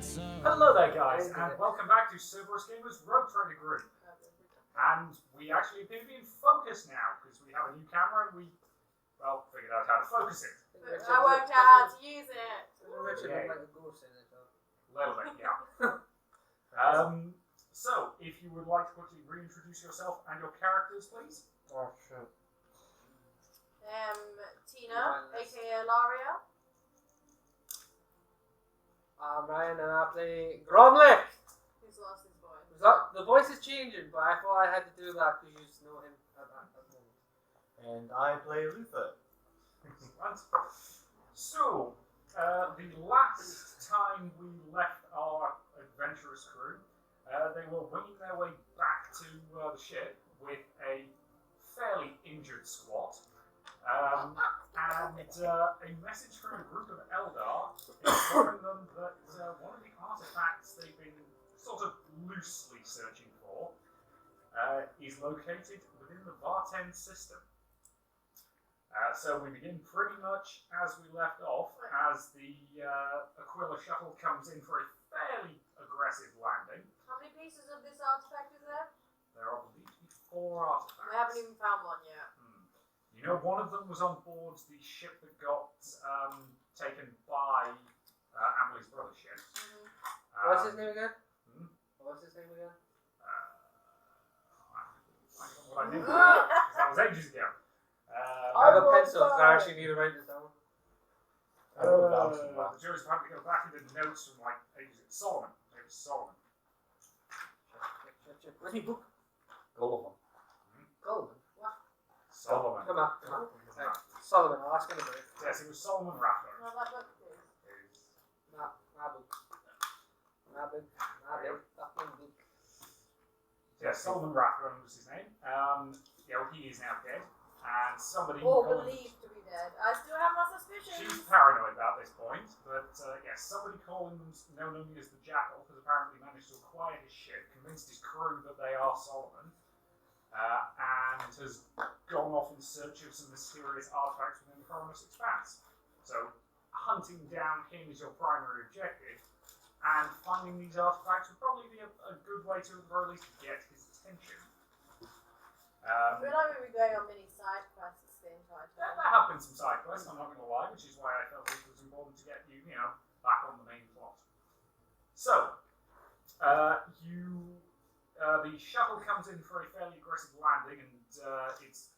Hello there, guys, and welcome back to Cerberus Gamers Road Trader Group. And we actually appear to be in focus now because we have a new camera and we, well, figured out how to focus it. I worked out how to use it. Richard looked like a ghost in it, though. A little bit, yeah. So, if you would like to quickly reintroduce yourself and your characters, please. Oh, sure. Tina, aka Laria. I'm Ryan and I play Gromlick. Who's lost his voice? The voice is changing, but I thought I had to do that because you just know him at that moment. And I play Luther. So, the last time we left our adventurous crew, they were winging their way back to the ship with a fairly injured squat. And a message from a group of Eldar informing them that one of the artifacts they've been sort of loosely searching for is located within the Varten system. So we begin pretty much as we left off, as the Aquila shuttle comes in for a fairly aggressive landing. How many pieces of this artifact is there? There are believed to be 4 artifacts. We haven't even found one yet. You know, one of them was on board the ship that got taken by Amelie's brother's ship. What's his name again? What I did that was ages ago. I have a pencil, so I actually need to write this down. The jury's having to go back into the notes from like ages ago. Solomon. It was Solomon. Where's my book? Gulliver. Solomon. What? Solomon. Come on. Solomon, I'll ask him about it. Yes, it was Solomon Rattler. No, that book is. My book. That's my book. Yes, Solomon Rathbone was his name. He is now dead. And somebody Or called him, believed to be dead. I still have my suspicions. she's paranoid about this point, but yes, somebody calling them, known only as the Jackal, has apparently managed to acquire his ship, convinced his crew that they are Solomon, and has gone off in search of some mysterious artifacts within the Coronus Expanse. So, hunting down him is your primary objective, and finding these artifacts would probably be a good way to, at the very least, get his attention. I feel like we were going on mini side quests the entire There time. have been some side quests, I'm not going to lie, which is why I felt it was important to get you, back on the main plot. So, the shuttle comes in for a fairly aggressive landing, and it's,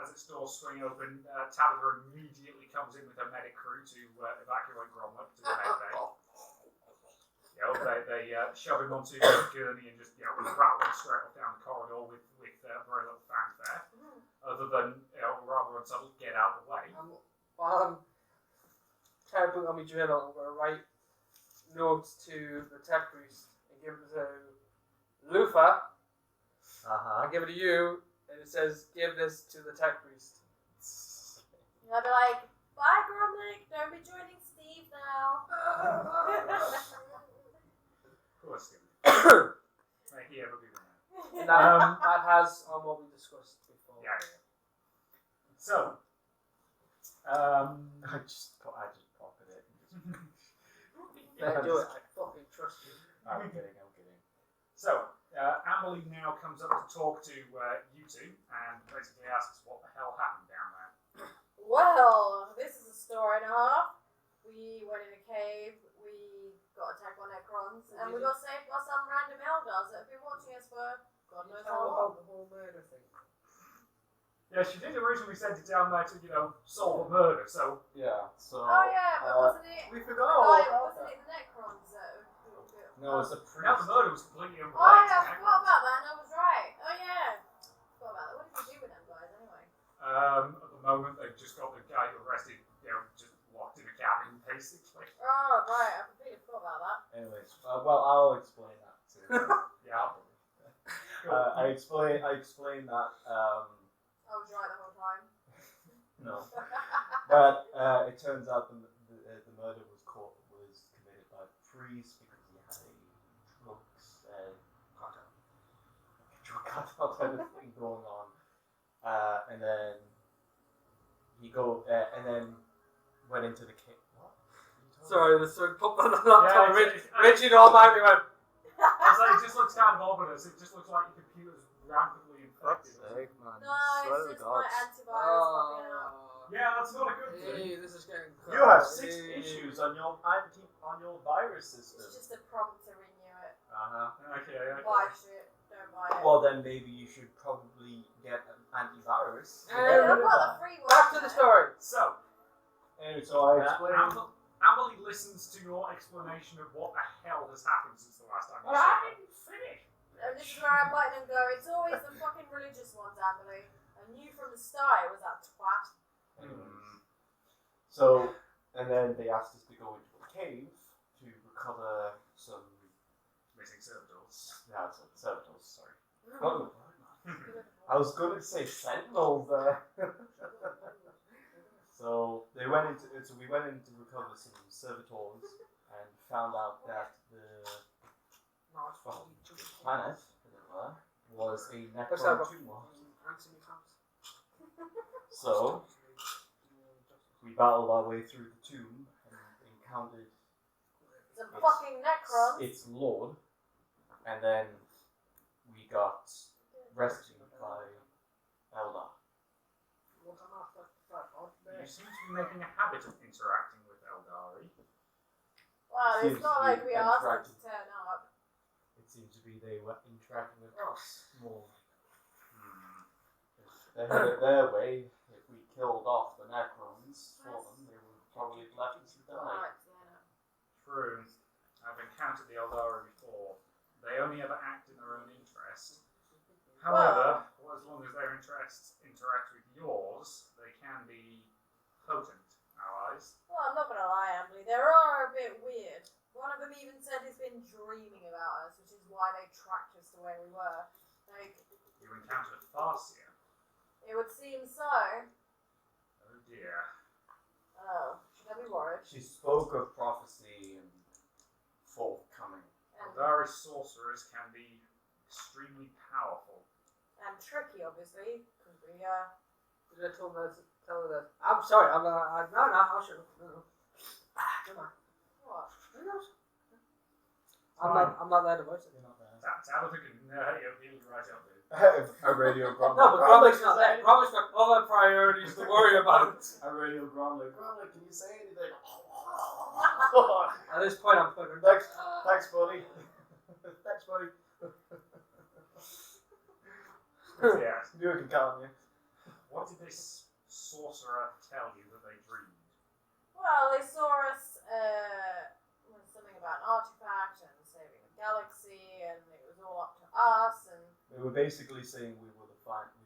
as its doors swing open, Tabitha immediately comes in with her medic crew to evacuate Gromlip to the med bay. They shove him onto the gurney and just rattle straight off down the corridor with very little fanfare. Other than rather unsubtle, get out of the way. While I'm trying to put on my journal, I'm going to write notes to the tech priest and give it to Lufa. I give it to you, and it says, give this to the tech priest. And I'll be like, bye, Gromlick. Don't be joining Steve now. Poor Steve. May he ever be there. That has on what we discussed before. Yeah. So, I just pocket it. Yeah, do it. I fucking trust you. I'm kidding. So, Amelie now comes up to talk to you two and basically asks what the hell happened down there. Well, this is a story and a half. We went in a cave, we got attacked by Necrons, and we got saved by some random Eldars that have been watching us for God knows how long. The whole murder thing. Yeah, she did originally send it down there to, solve a murder, so... Yeah, so... Oh yeah, but wasn't it... we Oh, forgot. wasn't it the Necrons that... No, it's the Now the priest. murder was completely Oh unrelated. yeah, I forgot about that, and I was right. Oh yeah. Forgot about that. What did you do with them guys anyway? At the moment, they've just got the guy arrested, just locked in a cabin, basically. Oh right, I completely forgot about that. Anyways, well, I'll explain that too. Yeah. I explained that. I was right the whole time. No, but it turns out the murder was committed by a priest because he had a drug cartel kind of thing going on, and then he went into the cave. What? Sorry, the sun popped on the laptop. Yeah, Richard Almighty went. I was like, it just looks kind of ominous. It just looks like your computer's rampantly infected. man. No, Swear it's to just my God. antivirus popping out. Yeah, that's not a good thing. Hey, this is getting. You have 6 issues on your virus system. It's just a prompt to renew it. Okay. Buy shit, don't buy it. Well, then maybe you should probably get an antivirus. Yeah, I've got the free one. Back to the story. So, Anyway, so I explained. Amelie listens to your explanation of what the hell has happened since the last time you Well, saw I her. Finish. And this is where I'm letting them go. It's always the fucking religious ones, Emily. I knew from the start it was that twat. So, and then they asked us to go into a cave to recover some Missing servitors. sentinels. Sorry. Oh, I was going to say sentinels there. So we went in to recover some servitors and found out that the planet, as it were, was a necron tumor. So we battled our way through the tomb and encountered Some fucking necrons. its lord, and then we got rescued by Eldar. You seem to be making a habit of interacting with Eldari. Well, it's Seems not to like be we asked them to interacting. turn up. It seemed to be they were interacting with us more. If they had it their way, if we killed off the Necrons for them, they would probably have left us to die. Alright, yeah. True. I've encountered the Eldari before. They only ever act in their own interest. However, as long as their interests interact with yours, they can be potent allies. Well, I'm not gonna lie, Emily. They are a bit weird. One of them even said he's been dreaming about us, which is why they tracked us to where we were. Like, You encountered Farsia. it would seem so. Oh dear. Oh, should I be worried? She spoke of prophecy and forthcoming. And, Eldari sorcerers can be extremely powerful. and tricky, obviously, because we, Did I tell her that? I'm sorry, no, I'll shut up. No. Come on. what? I'm not there to voice it. You're not there. Tabitha can he'll right up there. A radio Gromley. No, but Gromlick's not there. Gromlick's got other priorities to worry about. A radio Gromley. Gromley, can you say anything? At this point, I'm putting Thanks, buddy. Thanks, buddy. Yes. You can count on you. What did this sorcerer tell you that they dreamed? Well, they saw us, something about an artifact and saving the galaxy, and it was all up to us, and... They were basically saying we were the last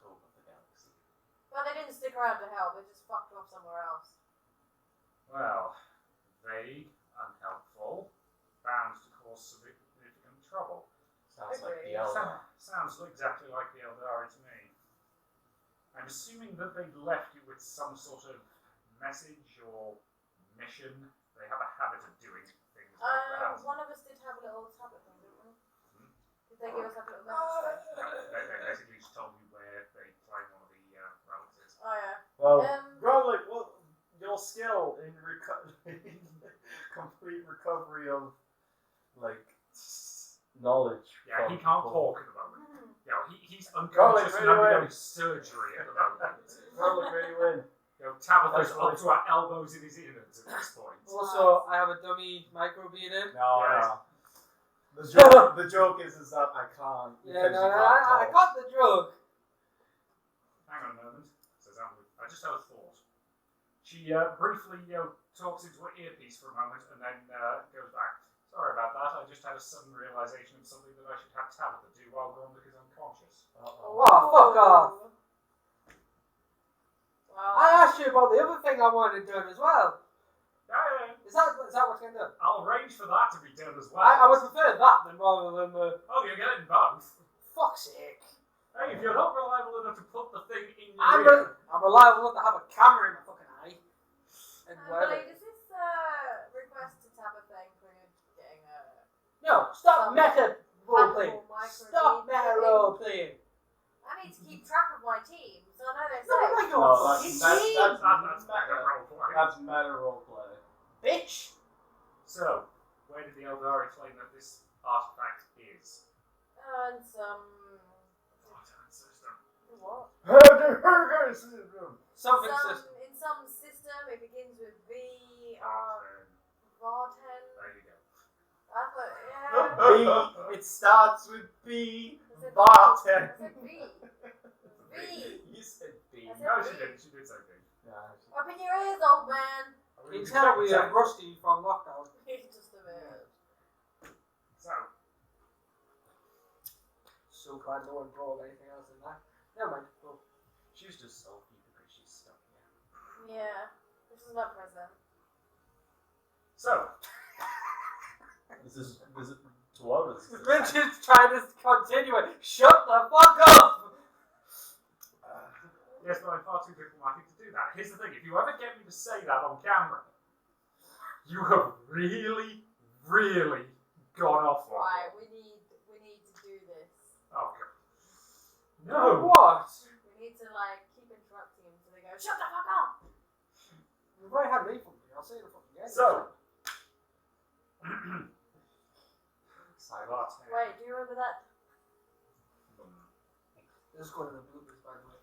hope of the galaxy. But they didn't stick around to help, they just fucked off somewhere else. Well, vague, unhelpful, bound to cause significant trouble. Sounds like the Agreed. Eldar. Sounds exactly like the Eldari to me. I'm assuming that they left you with some sort of message or mission. They have a habit of doing things like that. One of us did have a little tablet thing, didn't we? Did they give us like a little message thing? They basically just told you where they find one of the relics is. Oh yeah. Well, Um, Gromley, your skill in complete recovery of, like, knowledge. Yeah, he can't talk at the moment. Yeah, he's Gromley, unconscious and radio undergoing in. surgery at the moment. Gromley, ready to win. Tabitha's up to her elbows in his innards at this point. Also, I have a dummy micro beaded. No, Yes. no. The joke is that I can't. Yeah, because no, you I can't talk. got the joke. Hang on a moment, says Emily. I just had a thought. She briefly talks into her earpiece for a moment and then goes back. Sorry about that, I just had a sudden realisation of something that I should have Tabitha do while Gromley is unconscious. Uh-oh. Oh, fuck off. Well, I asked you about the other thing I wanted done as well. Yeah, Is that what's going to do? I'll arrange for that to be done as well. I would prefer that than rather than the... Oh, you're getting both? Fuck's sake. Hey, if you're not reliable enough to put the thing in your I'm ear... reliable enough to have a camera in my fucking eye. And whatever. Emily, does this request to Tabitha include getting a... No, stop Some meta roleplaying. micro Stop bead meta thing? roleplaying. I need to keep track of my team, so I know they're No, safe. I No, don't. that's meta That's mega roleplay. That's meta roleplay. bitch! So, where did the Eldari claim that this artifact is? And some. Vartan system. What? Something system. In some system, it begins with V or Vartan. Vartan. There you go. I thought, yeah. B. It starts with B. I said Barton. I said V. V. You said B. I said No, B. she didn't. She did say B. Open your ears, old man. Can you tell we are rusty from lockdown? Just a bit. So, So glad no one brought anything else in that. Never mind. Well, She was just salty because she's stuck here. Yeah. This is my present. so This is to others. Richard's trying to continue it. Shut the fuck up! yes, but I'm far too diplomatic to do that. Here's the thing: if you ever get me to say that on camera, you have really, really gone off on Right, me. we need to do this. Oh god. No. What? We need to keep interrupting him so they go, shut the fuck up! You've already had me from me. I'll say the fucking game. So. Silence. Wait, do you remember that? This is going to the bloopers, by the way.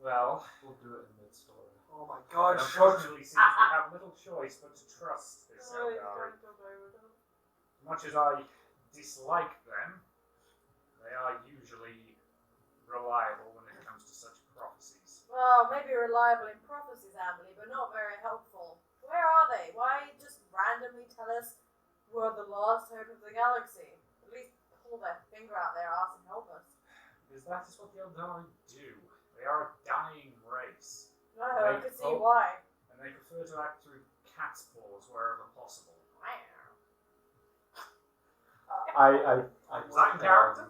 Well, We'll do it in mid-story. Oh my god, shut. unfortunately, seems we have little choice but to trust this Eldari. Much as I dislike them, they are usually reliable when it comes to such prophecies. Well, maybe reliable in prophecies, Emily, but not very helpful. Where are they? Why just randomly tell us we're the last hope of the galaxy? At least pull their finger out their ass and help us. Because that is what the Eldari do. They are a dying race. No, I could see why. And they prefer to act through cat's paws wherever possible. I Was that in character?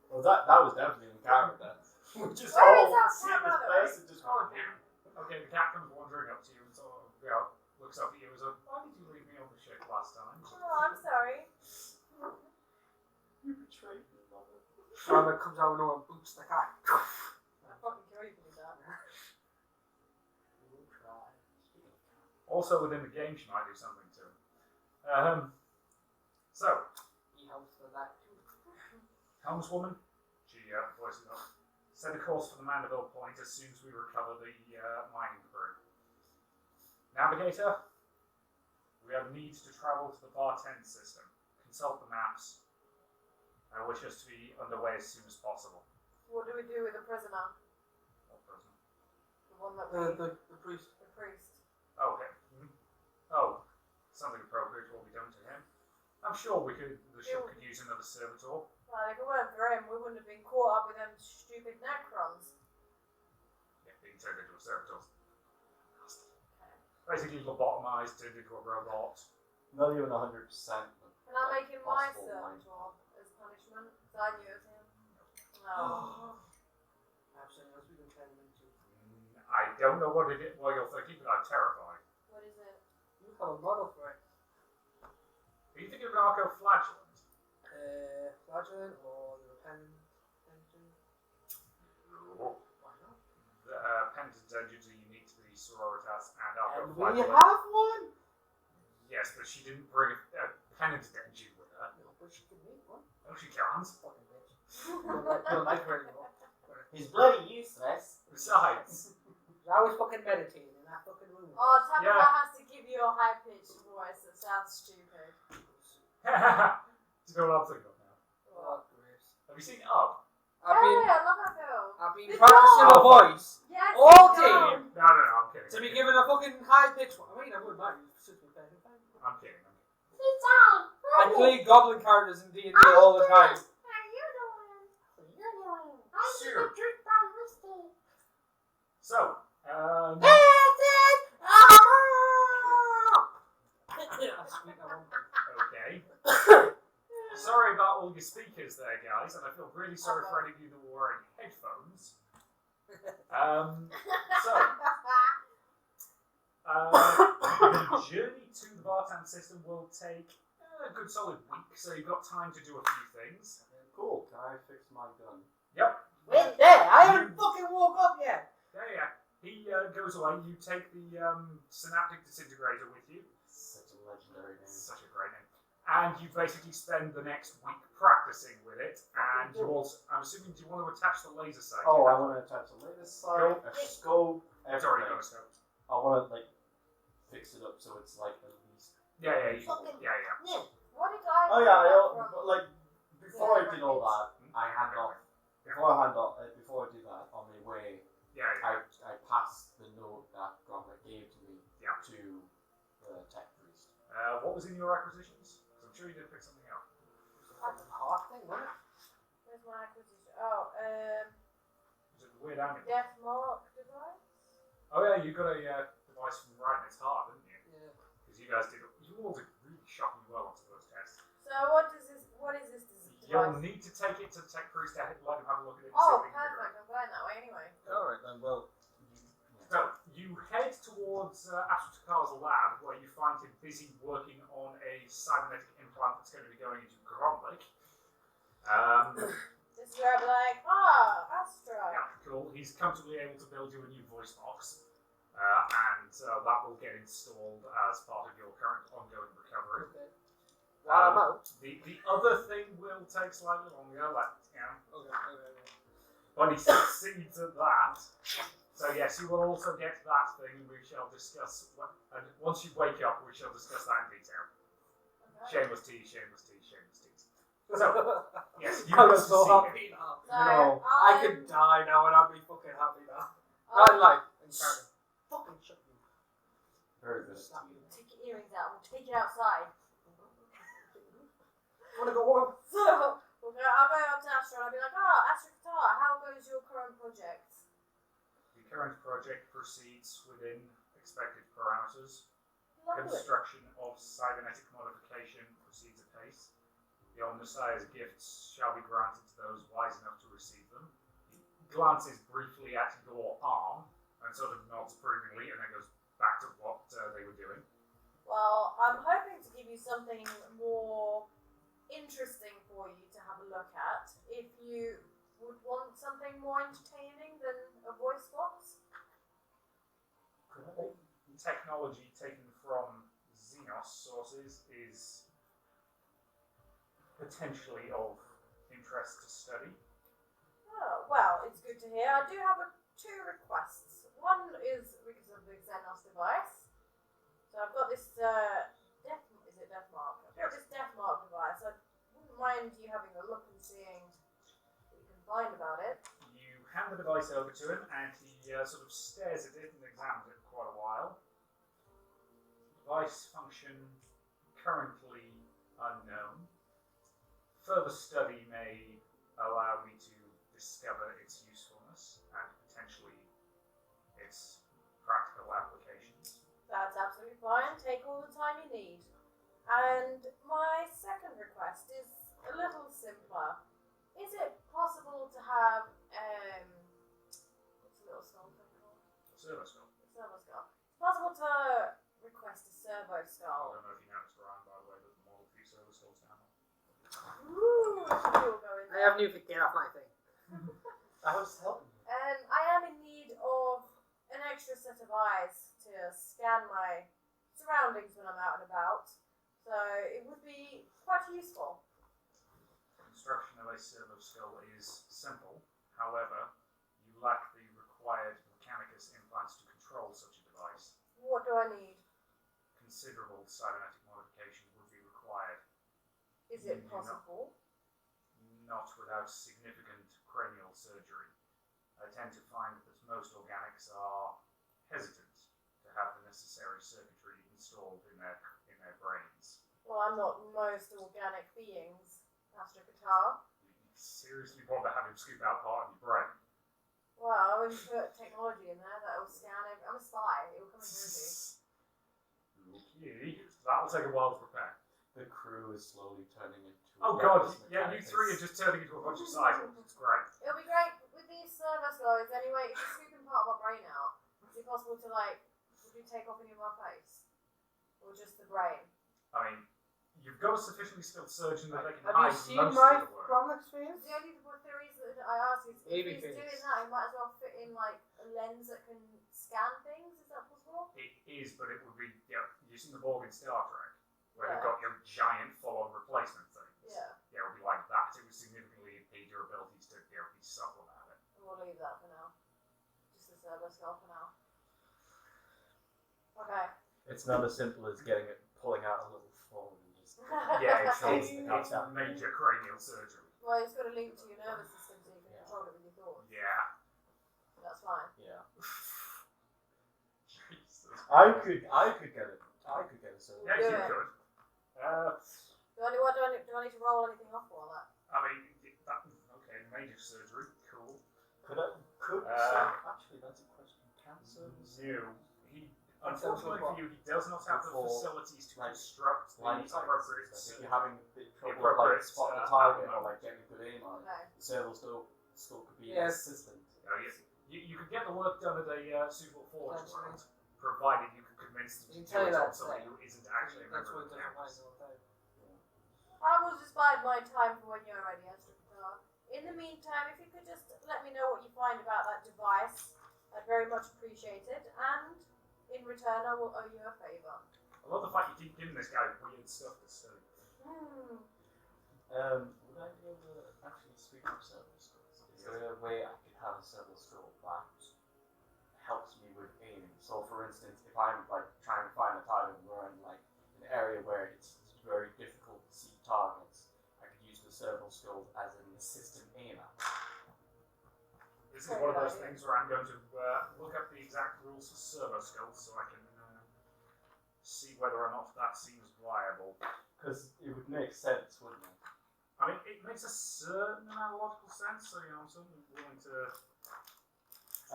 Well, that was definitely in character. We just Where is all that see camera, this though? person just Okay, the cat comes wandering up to you and sort of looks up at you as a, why did you leave me on the ship last time? Oh, I'm sorry. You betrayed me, mother. Robert comes out with no one boots the cat. I'll fucking kill you for that. We'll try. Also within the game, she might do something too. So, He helps for that too. helmswoman, she voices up. Set a course for the Mandeville Point as soon as we recover the mining crew. Navigator, we have need to travel to the Barten system. Consult the maps. I wish us to be underway as soon as possible. What do we do with the prisoner? What person? The one that we... The priest. The priest. Oh, him. Oh, something appropriate will be done to him. I'm sure the ship could use another servitor. Well, if it weren't for him, we wouldn't have been caught up with them stupid Necrons. Yeah, being turned into a servitor. Basically lobotomized, turned into a robot. Not even 100%. Can I make him my possible servitor as punishment? Because I knew it was him. No. Absolutely, we can turn him into. I don't know what you're thinking, but I'm terrified. What is it? You have a model for it. Are you thinking of an arco-flagellant? Flagellant or the repentant engine? No. Why not? The penitent engines are unique to the sororitas and And we arco-flagellant. have one! Yes, but she didn't bring a penitent engine with her. No, but she can make one. No, she can't. Fucking bitch. Don't like her anymore. He's bloody useless. Besides, I was fucking meditating in that fucking room. Oh, Tabitha Yeah. has to give you a high-pitched voice that sounds stupid. do you know what I'm thinking of now? Oh, Grace. Have you seen Up? I've been, I love that film. I've been It's practicing not. my voice Yes, all it's day not. No, I'm kidding. to be given a fucking high pitch one. I mean, I wouldn't mind. It's just my favorite thing. I'm kidding. I play goblin characters in D&D all the time. Sure. So, okay. Sorry about all your speakers there, guys, and I feel really sorry for any of you that were wearing headphones. The journey to the Bartan system will take a good solid week, so you've got time to do a few things. Cool. Can I fix my gun? Yep. Wait there, I haven't fucking woke up yet. Yeah. He goes away. You take the synaptic disintegrator with you. Such a legendary name. Such a great name. And you basically spend the next week practicing with it. And you also, I'm assuming, do you want to attach the laser sight? Oh, I want to attach a laser sight, a scope, It's already everything. got a scope. I want to fix it up so it's at least. Yeah. What did I? Oh yeah, from- before I did all that, before I did that on the way, I passed the note that Gromit gave to me to the tech priest. What was in your acquisitions? 'Cause I'm sure you did pick something up. That's a hard thing, wasn't it? Where's my acquisition? Oh, Was it the weird amulet? death mark device. Oh yeah, you got a device from right in its heart, didn't you? Yeah. Because you guys did. You all did really shockingly well on some of those tests. So what is this You'll device? need to take it to the tech priest to let him have a look at it. And Oh, see if he can figure it perfect. I'm going that way anyway. Alright then, well. So you head towards Astrotakar's lab, where you find him busy working on a cybernetic implant that's going to be going into Gromlik. This is where I'm like, Astro. Yeah, cool. He's comfortably able to build you a new voice box, and that will get installed as part of your current ongoing recovery. Okay. While I'm out. The other thing will take slightly longer, Okay. but he succeeds at that. So yes, you will also get that thing. We shall discuss, and once you wake up, we shall discuss that in detail. Okay. Shameless tease. So yes, you I'm go to so see him. happy now. So No, I could die now and I'd be fucking happy now. Not in life, in character. Fucking shut you. Very good. Take your earrings out. We'll take you outside. Wanna go home? So I'll go up to Astro and I'll be like, Astro Qatar, how goes your current project? The current project proceeds within expected parameters. Lovely. Construction of cybernetic modification proceeds apace. Your Messiah's gifts shall be granted to those wise enough to receive them. He glances briefly at your arm and sort of nods approvingly and then goes back to what they were doing. Well, I'm hoping to give you something more interesting for you to have a look at. If you would want something more entertaining than a voice box. Technology taken from Xenos sources is potentially of interest to study. Oh, well, it's good to hear. I do have two requests. One is because of the Xenos device. So I've got this death mark? I've got this death mark device. I wouldn't mind you having a look and seeing what you can find about it. You hand the device over to him and he sort of stares at it and examines it for quite a while. Device function currently unknown. Further study may allow me to discover its usefulness and potentially its practical applications. That's absolutely fine. Take all the time you need. And my second request is a little simpler. Is it possible to have what's a little skull thing called? Servo skull. Servo skull. It's possible to request a servo I skull. don't know if you noticed, Ryan, by the way, but the model for your servo skulls now. Ooh, we'll go in I there. have new to get off my thing. I was helping you. And I am in need of an extra set of eyes to scan my surroundings when I'm out and about. So it would be quite useful. Construction of a servo skull is simple. However, you lack the required mechanicus implants to control such a device. What do I need? Considerable cybernetic modification would be required. Is it No. possible? Not without significant cranial surgery. I tend to find that most organics are hesitant to have the necessary circuitry installed in their brains. Well, I'm not most organic beings, Astro Qatar. You seriously want to have him scoop out part of your brain? Well, when you put technology in there that will scan it, I'm a spy. It will come in handy. Okay, that'll take a while to prepare. The crew is slowly turning into. Oh god, reckless yeah, you mechanicus. three are just turning into a bunch of cycles. It's great. It'll be great with these servo skulls. Anyway, if you're scooping part of my brain out, is it possible to would you take off any of my face? Or just the brain? I mean, you've got a sufficiently skilled surgeon that they can Have you hide seen most my of the work. Gromlik spheres? The only theories that I ask is if Baby he's face. doing that, he might as well fit in a lens that can scan things? Is that possible? It is, but it would be using the Borg in Star Trek, where Yeah. they've got your giant full-on replacement things. Yeah. Yeah, it would be like that. It would significantly impede your abilities to be subtle about it. We'll leave that for now. Just the servo skull for now. Okay. It's not as simple as pulling out a little phone and just. Yeah, it's It's major cranial surgery. Well, it's got to link to your nervous system so you can control it with your thoughts. Yeah. That's fine. Yeah. Jesus. I could get it. I could get a surgery. Yeah, Do you it. could. Do I need to roll anything off for all that? I mean, okay, major surgery, cool. Actually, that's a question. Can service? No. Unfortunately for you, he does not have the facilities to construct the appropriate If you're having a bit trouble appropriate, spotting the target ammo. or getting a good aim on it, Okay. the servo still could be Yes. an assistant. Yes. You could get the work done at a suitable forge world, provided you could convince them You to can tell do it you on that, somebody who isn't actually a That's member what of it the doesn't campus. mind all the time. I will just bide my time for when you're ready, Astropatar. In the meantime, if you could just let me know what you find about that device, I'd very much appreciate it. And in return, I will owe you a favour. I love the fact you keep giving this guy weird stuff to study. Would I be able to actually speak of servo skills? Is there a way I could have a servo skill that helps me with aiming? So, for instance, if I'm like trying to find a target and we're in like an area where it's very difficult to see targets, I could use the servo skills as an assistant aimer. This is one of those things where I'm going to look up the exact rules for servo skills so I can see whether or not that seems viable. Because it would make sense, wouldn't it? I mean, it makes a certain amount of logical sense, so I'm certainly willing to.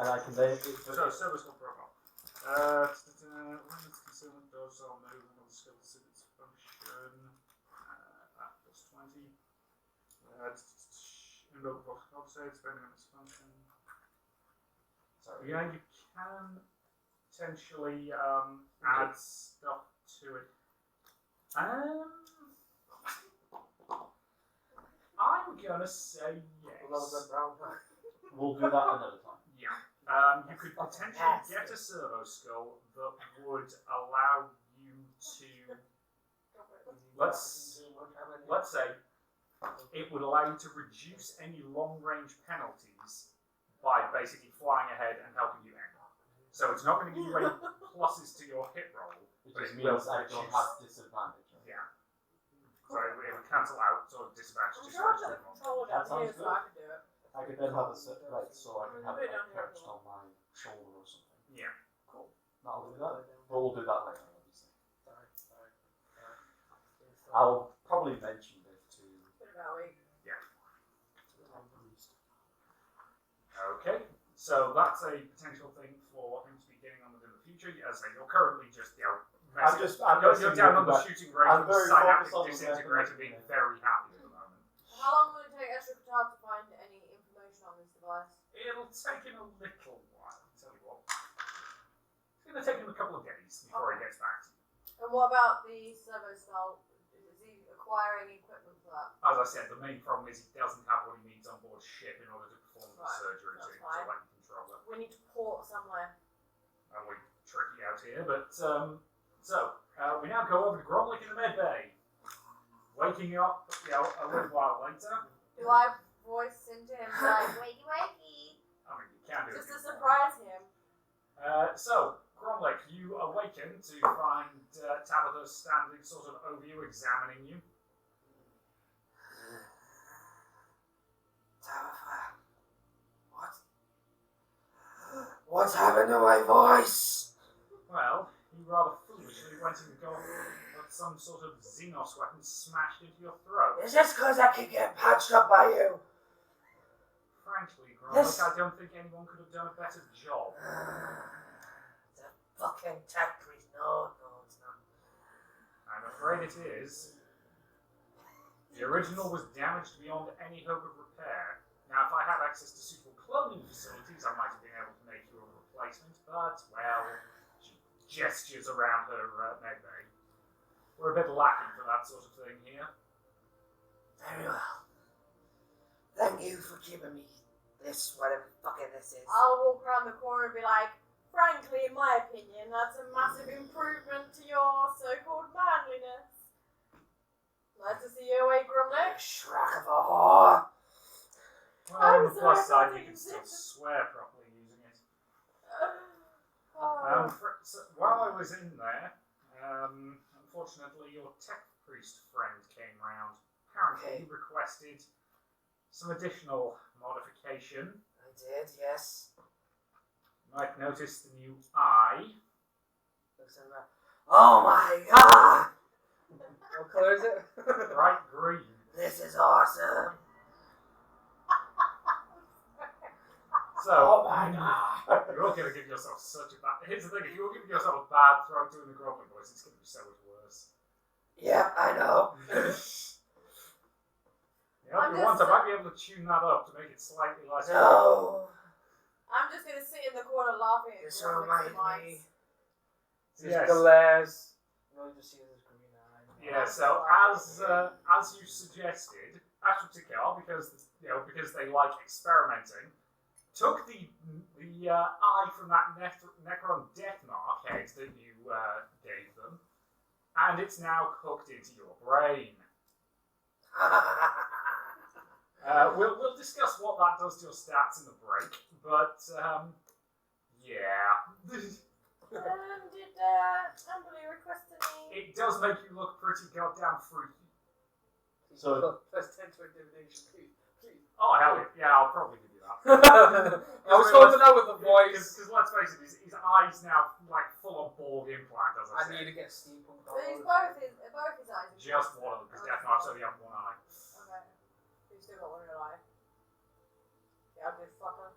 And I can then. So, servo skill profile. Limits concealment, dodge, all move, another skill to suit its function. That plus 20. Invoke protocol save, depending on its function. Sorry. Yeah, you can potentially add stuff to it. I'm gonna say yes. Another good brown pack. We'll do that another time. Yeah. You could potentially get a servo skull that would allow you to. Let's say it would allow you to reduce any long-range penalties by basically flying ahead and helping you aim. So it's not going to give you any pluses to your hit roll. Which just means I don't have disadvantage. Yeah. So it would cancel out sort of disadvantage. I'm sure I've got the controller down That here sounds so I can do it. I could then have so I can have it like perched on my shoulder or something. Yeah. Cool. I'll do that. But we'll do that later, obviously. Sorry. I'll probably mention it to Been about a week. the priest. Okay. So that's a potential thing for him to be getting on with in the future. As I say, you're currently just, you're down on the shooting range I'm with very synaptic focused on the disintegrator being very happy at the moment. How long will it take Astropatar to find any information on this device? It'll take him a little while, I'll tell you what. It's going to take him a couple of days before he gets back to you. And what about the servo skull? Is he acquiring equipment for that? As I said, the main problem is he doesn't have what he needs on board ship in order to perform the Right, surgery that's to fine. let him control it. We need to port somewhere. And we're tricky out here, but we now go over to Gromlich in the med bay. Waking up, a little while later. Do I voice into him like, wakey wakey? I mean, you can do Just it. to surprise him. So, Gromlich, you awaken to find Tabitha standing sort of over you, examining you. Tabitha, what's happened to my voice? Well, he rather foolishly went and got some sort of Xenos weapon smashed into your throat. Is this because I keep getting patched up by you? Frankly, Gromlich, This- I don't think anyone could have done a better job. The fucking tech priest. No, it's not. I'm afraid it is. The original was damaged beyond any hope of repair. Now, if I had access to suitable cloning facilities, I might have been able to make you a replacement, but, well, she gestures around her med bay. We're a bit lacking for that sort of thing here. Very well. Thank you for giving me this, whatever fucking this is. I'll walk around the corner and be like, frankly, in my opinion, that's a massive improvement to your so-called manliness. Nice to see you awake, Grumlick. Shrug of a whore. Well, I'm on the sorry, plus side, I'm you can still taking swear properly using it. Oh. So while I was in there, unfortunately, your tech priest friend came round. Apparently, he requested some additional modification. I did, yes. You might notice the new eye. Looks like that. Oh my god! What colour is it? Bright green. This is awesome. So, Oh my god. you're all going to give yourself such a bad... Here's the thing, if you're giving yourself a bad throw doing the grumbling voice, it's going to be so much worse. Yeah, I know. You want to might be able to tune that up to make it slightly less... No. I'm just going to sit in the corner laughing at This Grumlick's reminds me. demise. Just glares. No, you just see this green eye. Yeah, so as you suggested, Ashton because they like experimenting, took the eye from that Necron Death Mark head that you gave them, and it's now cooked into your brain. We'll discuss what that does to your stats in the break, but yeah. Did Amberly request any? It does make you look pretty goddamn freaky. So plus 10 to intimidation, please. Oh, hell yeah, I'll probably give you that. I was hoping that with the voice. Because let's face it, his eyes now like full on bald implant, as I I said. need to get steampunk. So he's both his eyes. Just one of them, because Death Mark's only have one eye. Okay. You've still got one in your eye. Yeah, ugly fucker.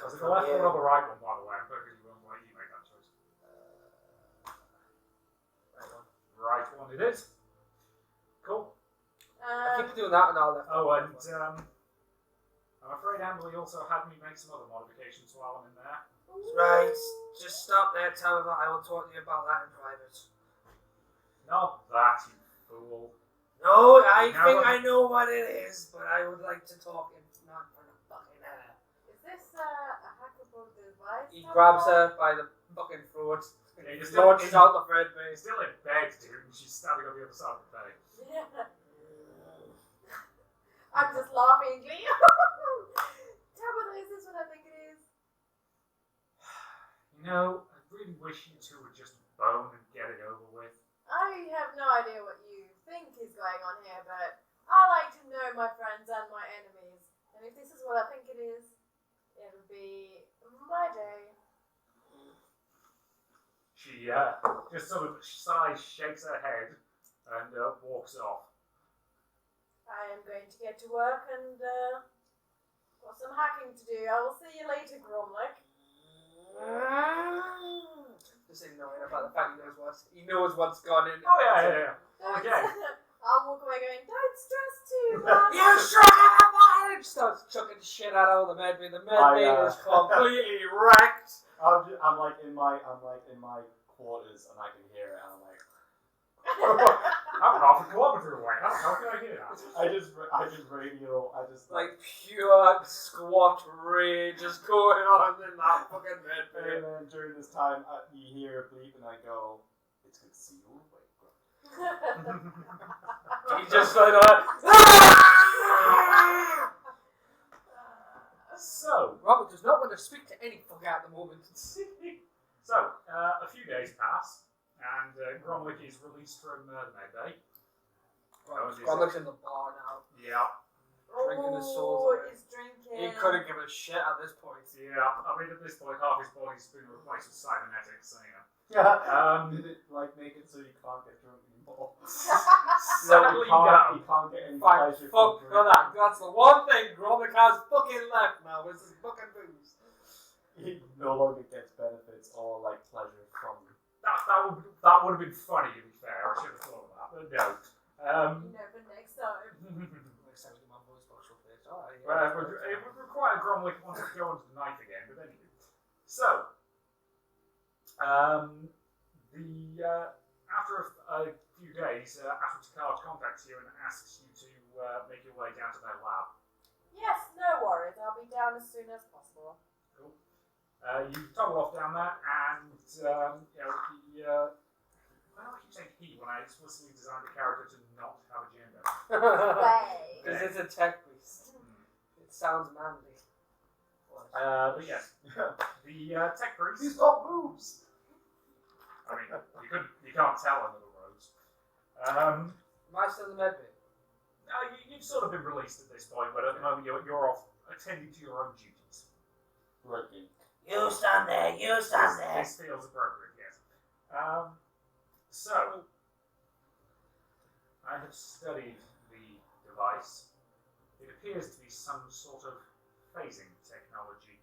Was it the left one or the right one, by the way? I'm perfectly wrong why you made that choice. Right one. Right one it is. Cool. I keep doing that and all that. Oh, and I'm afraid Amberly also had me make some other modifications while I'm in there. Right, just stop there, Tabitha. I will talk to you about that in private. Not that, you fool. No, I Now think what- I know what it is, but I would like to talk in not for the fucking air. Is this a hackable device? He grabs her by the fucking throat. Yeah, you're still Launches out the thread He's base. still in bed, dude, and she's standing on the other side of the bed. Yeah. I'm just laughing in glee. Tabitha, is this what I think it is? You know, I really wish you two would just bone and get it over with. I have no idea what you think is going on here, but I like to know my friends and my enemies. And if this is what I think it is, it'll be my day. She just sort of sighs, shakes her head, and walks off. I am going to get to work and got some hacking to do. I will see you later, Grumlick. Just ignoring about the fact he knows what's gone in. Oh yeah. Okay. I'll walk away going, don't stress too much. You shrug of a fire! Starts chucking shit out of the medbay. The medbay is completely wrecked. I'm like in my quarters and I can hear it and I'm like I'm half a kilometre away. How can I hear that? I just Like pure squat rage is going on in that fucking and medbay. then during this time you hear a bleep and I go, it's good to see you awake. He just like So, Robert does not want to speak to any fuck at the moment. a few days pass, and Gromwick is released from the medbay. Gromwick's in the bar now. Yeah. Drinking the souls Oh, away. he's drinking. He couldn't give a shit at this point. Yeah, I mean, at this point, half his body's been replaced with cybernetics, so yeah. Did it like make it so you can't get drunk anymore? Sadly, You can't get any Fine, pleasure fuck from for that. That's the one thing Gromwick has fucking left now is his fucking booze. He no longer gets benefits or like pleasure from That would have been funny, to be fair. I should have thought of that, but no. You know, for next time. Next time we do my voice box will face. Oh, yeah. Well, it would require Gromwick wanting to go under the knife again, but anyway. So, after a few days, Ashton Takar contacts you and asks you to make your way down to their lab. Yes, no worries. I'll be down as soon as possible. Cool. You toggle off down there, and why do I keep saying he when I explicitly designed the character to not have a gender? Way. Because it's a tech priest. It sounds manly. But yes, the tech priest. He's got boobs. I mean, you can't tell under the robes. Am I still in the medbay? You've sort of been released at this point, but at the moment you're off attending to your own duties. Working. You stand there, you stand there. This feels appropriate, yes. So, I have studied the device. It appears to be some sort of phasing technology.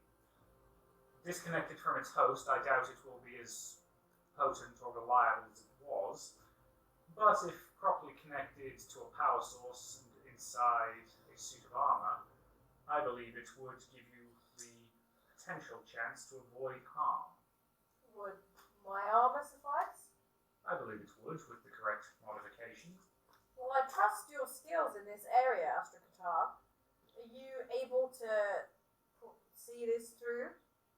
Disconnected from its host, I doubt it will be as potent or reliable as it was, but if properly connected to a power source and inside a suit of armour, I believe it would give you the potential chance to avoid harm. Would my armor suffice? I believe it would, with the correct modification. Well, I trust your skills in this area, Astra Qatar. Are you able to see this through?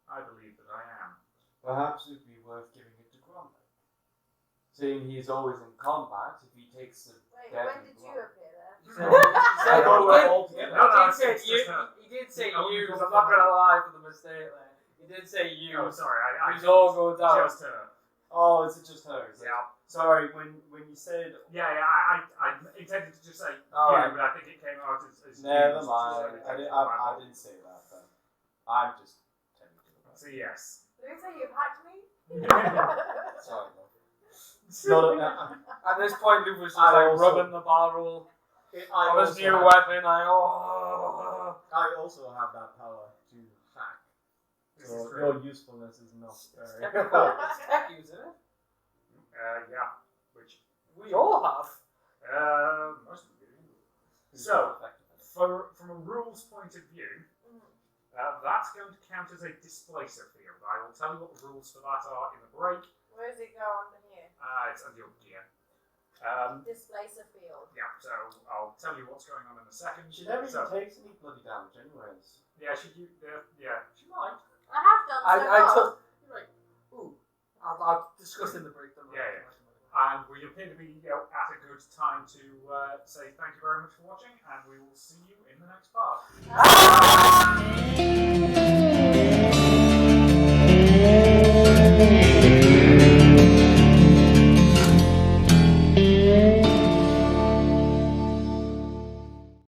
I believe that I am. Perhaps it'd be worth giving it to Gromley. Seeing he's always in combat, if he takes the Wait, deadly when did you blow. appear there? I thought we were all together. He did say you, because I'm not going to lie for the mistake there. He did say you. Oh, sorry, I Who's all goes out. just her. Oh, is it just her? Is it? Yeah. Sorry, when you said Yeah, I intended to just say Oh, you, right. but I think it came out as never you, mind. I didn't say that. Then I'm just telling you. So yes. Luther, you've hacked me? Sorry, no. At this point, Luke was just I like also- rubbing the barrel of his new weapon. I also have that power to hack. This So is true. your usefulness is not very. It's tech use, isn't it? Yeah. Which We all have. most of you. So, from a rules point of view, that's going to count as a displacer field. I will tell you what the rules for that are in the break. Where does it go under here? It's under your gear. Displacer field. Yeah, so I'll tell you what's going on in a second. She never So, even takes any bloody damage, anyways. yeah, she might. I have done so I far. took. You're right. Ooh. I'll discuss in the break. Then. Yeah. And we appear to be at a good time to say thank you very much for watching, and we will see you in the next part.